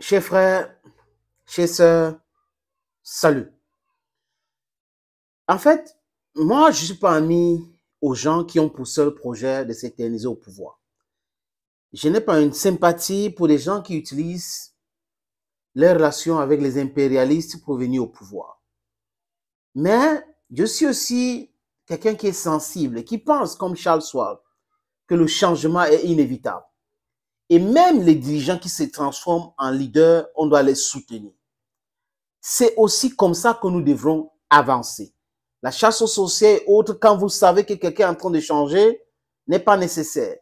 Chers frères, chers sœurs, salut. En fait, moi, je ne suis pas ami aux gens qui ont pour seul projet de s'éterniser au pouvoir. Je n'ai pas une sympathie pour les gens qui utilisent leurs relations avec les impérialistes pour venir au pouvoir. Mais je suis aussi quelqu'un qui est sensible et qui pense, comme Charles Schwab, que le changement est inévitable. Et même les dirigeants qui se transforment en leaders, on doit les soutenir. C'est aussi comme ça que nous devrons avancer. La chasse aux sorciers et autres, quand vous savez que quelqu'un est en train de changer, n'est pas nécessaire.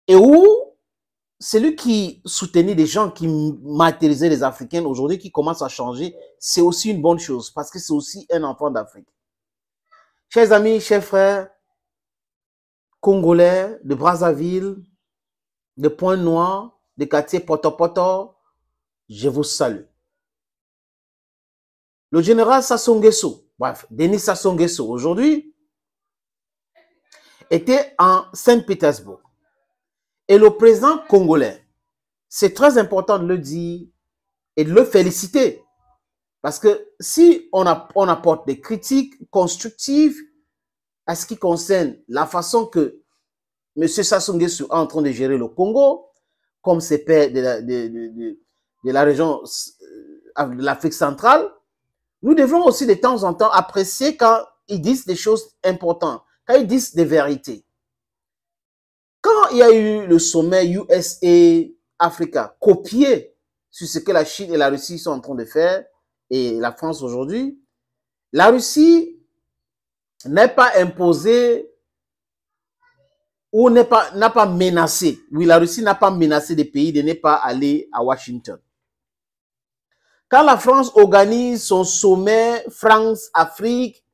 Et où celui qui soutenait des gens qui martyrisaient les Africains aujourd'hui, qui commencent à changer, c'est aussi une bonne chose parce que c'est aussi un enfant d'Afrique. Chers amis, chers frères, Congolais de Brazzaville, de Pointe-Noire, de quartier Poto-Poto, je vous salue. Le général Sassou Nguesso, bref, Denis Sassou Nguesso, aujourd'hui, était en Saint-Pétersbourg. Et le président congolais, c'est très important de le dire et de le féliciter. Parce que si on apporte des critiques constructives à ce qui concerne la façon que M. Sassou Nguesso est en train de gérer le Congo, comme ses pairs de la région de l'Afrique centrale, nous devons aussi de temps en temps apprécier quand ils disent des choses importantes, quand ils disent des vérités. Quand il y a eu le sommet USA-Africa copié sur ce que la Chine et la Russie sont en train de faire, et la France aujourd'hui, la Russie n'est pas imposée ou n'a pas menacé. Oui, la Russie n'a pas menacé des pays de ne pas aller à Washington. Quand la France organise son sommet France-Afrique,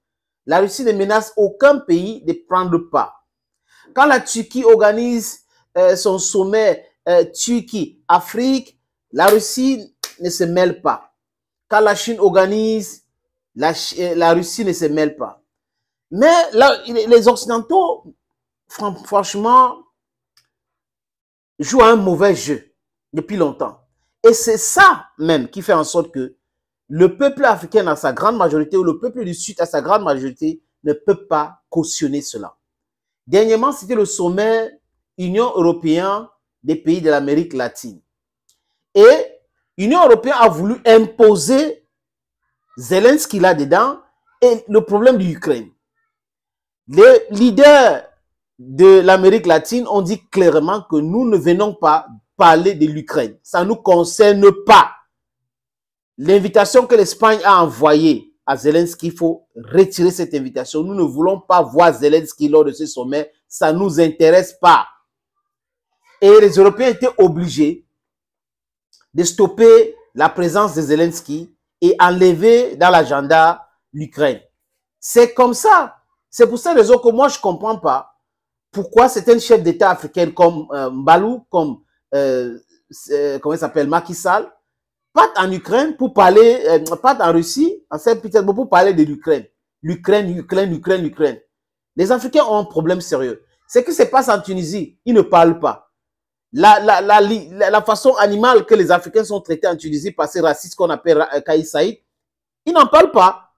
la Russie ne menace aucun pays de prendre part. Quand la Turquie organise son sommet Turquie-Afrique, la Russie ne se mêle pas. Quand la Chine organise, la Russie ne se mêle pas. Mais là, les Occidentaux, franchement, jouent un mauvais jeu depuis longtemps. Et c'est ça même qui fait en sorte que le peuple africain à sa grande majorité ou le peuple du Sud à sa grande majorité ne peut pas cautionner cela. Dernièrement, c'était le sommet Union européenne des pays de l'Amérique latine. Et l'Union européenne a voulu imposer Zelensky là-dedans et le problème de l'Ukraine. Les leaders de l'Amérique latine ont dit clairement que nous ne venons pas parler de l'Ukraine. Ça ne nous concerne pas. L'invitation que l'Espagne a envoyée à Zelensky, il faut retirer cette invitation. Nous ne voulons pas voir Zelensky lors de ce sommet. Ça ne nous intéresse pas. Et les Européens étaient obligés de stopper la présence de Zelensky et enlever dans l'agenda l'Ukraine. C'est comme ça. C'est pour cette raison que moi, je ne comprends pas pourquoi certains chefs d'État africains comme Mbalou, comme comment il s'appelle, Macky Sall, partent en Ukraine pour parler, partent en Russie, en Saint-Pétersbourg pour parler de l'Ukraine. L'Ukraine. Les Africains ont un problème sérieux. Ce qui se passe en Tunisie, ils ne parlent pas. La façon animale que les Africains sont traités en Tunisie par ces racistes qu'on appelle Kais Saïd, ils n'en parlent pas.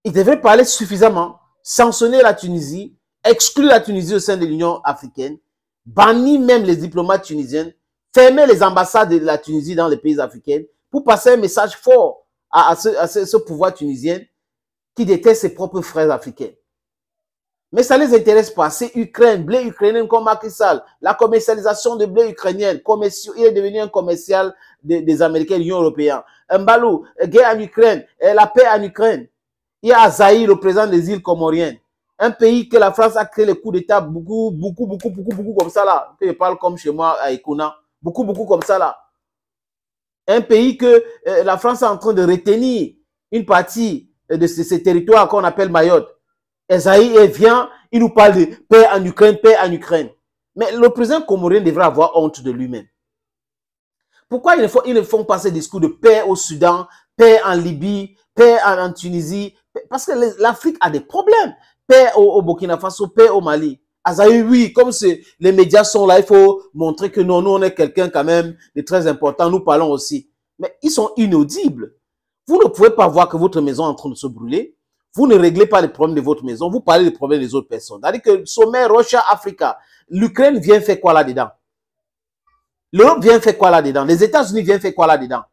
Ils devraient parler suffisamment, sanctionner la Tunisie, exclure la Tunisie au sein de l'Union africaine, bannir même les diplomates tunisiens, fermer les ambassades de la Tunisie dans les pays africains pour passer un message fort à ce pouvoir tunisien qui déteste ses propres frères africains. Mais ça ne les intéresse pas. C'est Ukraine, blé ukrainien comme Macky Sall, la commercialisation de blé ukrainien. Il est devenu un commercial des Américains et de l'Union européenne. Mbalou, guerre en Ukraine, la paix en Ukraine. Il y a Azaï, le président des îles Comoriennes. Un pays que la France a créé le coup d'État beaucoup comme ça là. Je parle comme chez moi à Ekona. Beaucoup comme ça là. Un pays que la France est en train de retenir une partie de ces territoires qu'on appelle Mayotte. Esaïe vient, il nous parle de paix en Ukraine. Mais le président comorien devrait avoir honte de lui-même. Pourquoi ils ne font pas ce discours de paix au Soudan, paix en Libye, paix en Tunisie? Parce que l'Afrique a des problèmes. Paix au Burkina Faso, paix au Mali. Azaï, oui, comme les médias sont là, il faut montrer que non, nous, on est quelqu'un quand même de très important, nous parlons aussi. Mais ils sont inaudibles. Vous ne pouvez pas voir que votre maison est en train de se brûler. Vous ne réglez pas les problèmes de votre maison, vous parlez des problèmes des autres personnes. C'est-à-dire que le sommet Russia-Africa, l'Ukraine vient faire quoi là-dedans? L'Europe vient faire quoi là-dedans? Les États-Unis viennent faire quoi là-dedans?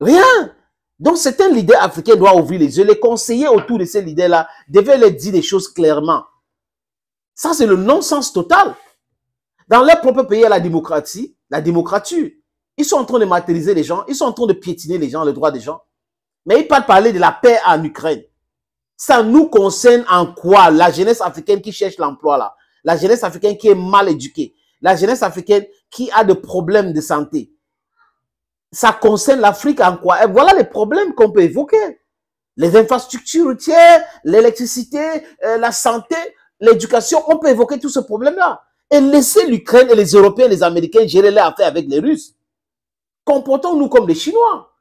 Rien. Donc, certains leaders africains doivent ouvrir les yeux. Les conseillers autour de ces leaders-là devaient leur dire des choses clairement. Ça, c'est le non-sens total. Dans leur propre pays, il y a la démocratie, la démocrature. Ils sont en train de martyriser les gens, ils sont en train de piétiner les gens, les droits des gens. Mais ils parlent parler de la paix en Ukraine. Ça nous concerne en quoi? La jeunesse africaine qui cherche l'emploi là. La jeunesse africaine qui est mal éduquée. La jeunesse africaine qui a des problèmes de santé. Ça concerne l'Afrique en quoi? Et voilà les problèmes qu'on peut évoquer. Les infrastructures routières, l'électricité, la santé, l'éducation, on peut évoquer tous ces problèmes-là. Et laisser l'Ukraine et les Européens, les Américains gérer leurs affaires avec les Russes. Comportons-nous comme les Chinois.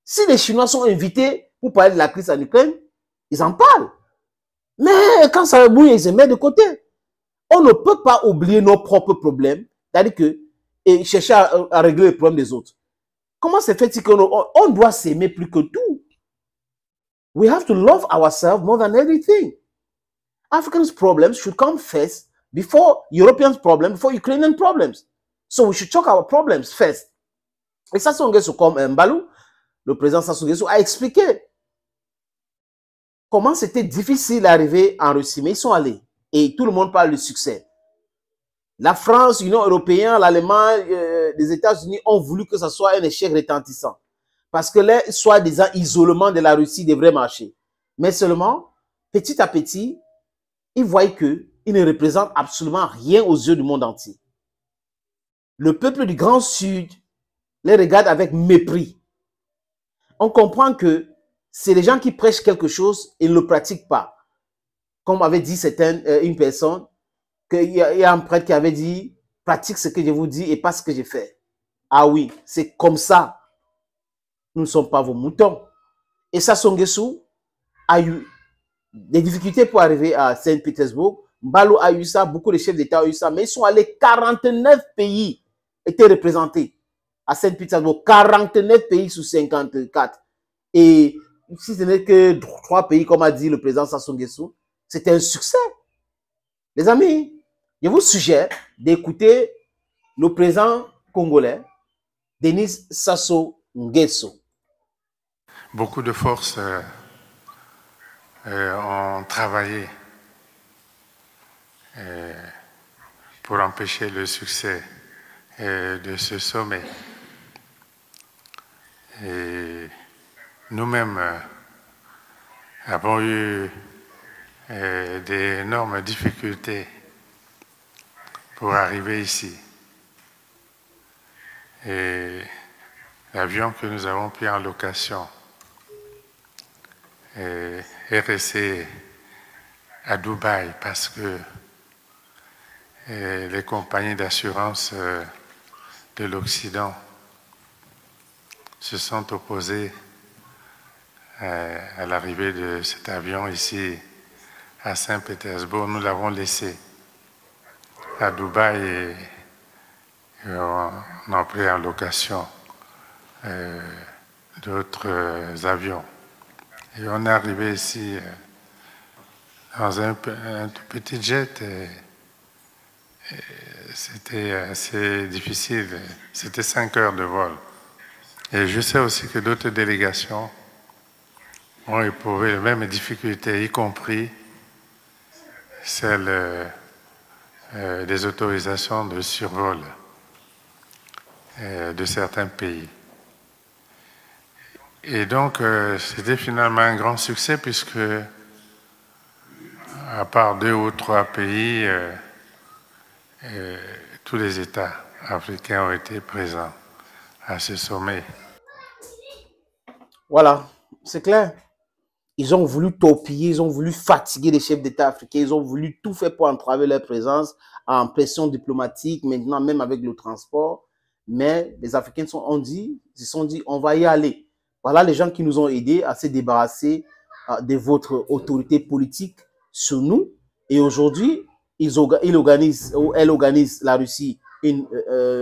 Si les Chinois sont invités pour parler de la crise en Ukraine, ils en parlent. Mais quand ça bouille, ils se mettent de côté. On ne peut pas oublier nos propres problèmes, c'est-à-dire que et chercher à régler les problèmes des autres. Comment se fait-il qu'on doit s'aimer plus que tout? We have to love ourselves more than everything. Africans' problems should come first before Europeans' problems, before Ukrainian problems. So we should talk our problems first. Et Sassou Nguesso, comme Mbalou, le président Sassou Nguesso, a expliqué comment c'était difficile d'arriver en Russie. Mais ils sont allés. Et tout le monde parle du succès. La France, l'Union européenne, l'Allemagne, les États-Unis ont voulu que ce soit un échec retentissant. Parce que là, soi-disant, isolement de la Russie devrait marcher. Mais seulement, petit à petit, ils voient qu'ils ne représentent absolument rien aux yeux du monde entier. Le peuple du Grand Sud les regarde avec mépris. On comprend que c'est les gens qui prêchent quelque chose et ne le pratiquent pas. Comme avait dit une personne, qu'il y a un prêtre qui avait dit, pratique ce que je vous dis et pas ce que je fais. Ah oui, c'est comme ça. Nous ne sommes pas vos moutons. Et Sassou Nguesso a eu des difficultés pour arriver à Saint-Pétersbourg. Mbalou a eu ça, beaucoup de chefs d'État ont eu ça, mais ils sont allés, 49 pays étaient représentés à Saint-Pétersbourg, 49 pays sur 54. Et si ce n'est que 3 pays, comme a dit le président Sassou Nguesso, c'était un succès. Les amis, je vous suggère d'écouter le président congolais, Denis Sassou Nguesso. Beaucoup de forces ont travaillé pour empêcher le succès de ce sommet. Et nous-mêmes avons eu d'énormes difficultés pour arriver ici. Et l'avion que nous avons pris en location est resté à Dubaï parce que les compagnies d'assurance de l'Occident se sont opposées à l'arrivée de cet avion ici à Saint-Pétersbourg. Nous l'avons laissé à Dubaï et on a pris en location d'autres avions. Et on est arrivé ici dans un tout petit jet. C'était assez difficile. C'était 5 heures de vol. Et je sais aussi que d'autres délégations ont éprouvé les mêmes difficultés, y compris celles des autorisations de survol de certains pays. Et donc, c'était finalement un grand succès puisque, à part 2 ou 3 pays, tous les États africains ont été présents à ce sommet. Voilà, c'est clair. Ils ont voulu torpiller, ils ont voulu fatiguer les chefs d'État africains, ils ont voulu tout faire pour entraver leur présence en pression diplomatique, maintenant même avec le transport. Mais les Africains se sont dit, on va y aller. Voilà les gens qui nous ont aidés à se débarrasser de votre autorité politique sur nous. Et aujourd'hui, elle organise, la Russie, une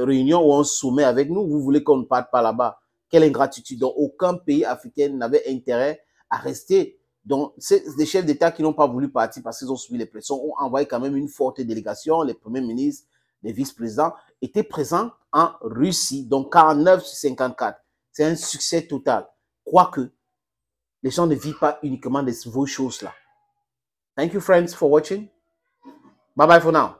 réunion où on se soumet avec nous. Vous voulez qu'on ne parte pas là-bas? Quelle ingratitude. Donc, aucun pays africain n'avait intérêt à rester. Donc, c'est des chefs d'État qui n'ont pas voulu partir parce qu'ils ont subi les pressions, ont envoyé quand même une forte délégation. Les premiers ministres, les vice-présidents étaient présents en Russie. Donc, 49/54. C'est un succès total. Quoique, les gens ne vivent pas uniquement de vos choses-là. Thank you, friends, for watching. Bye-bye for now.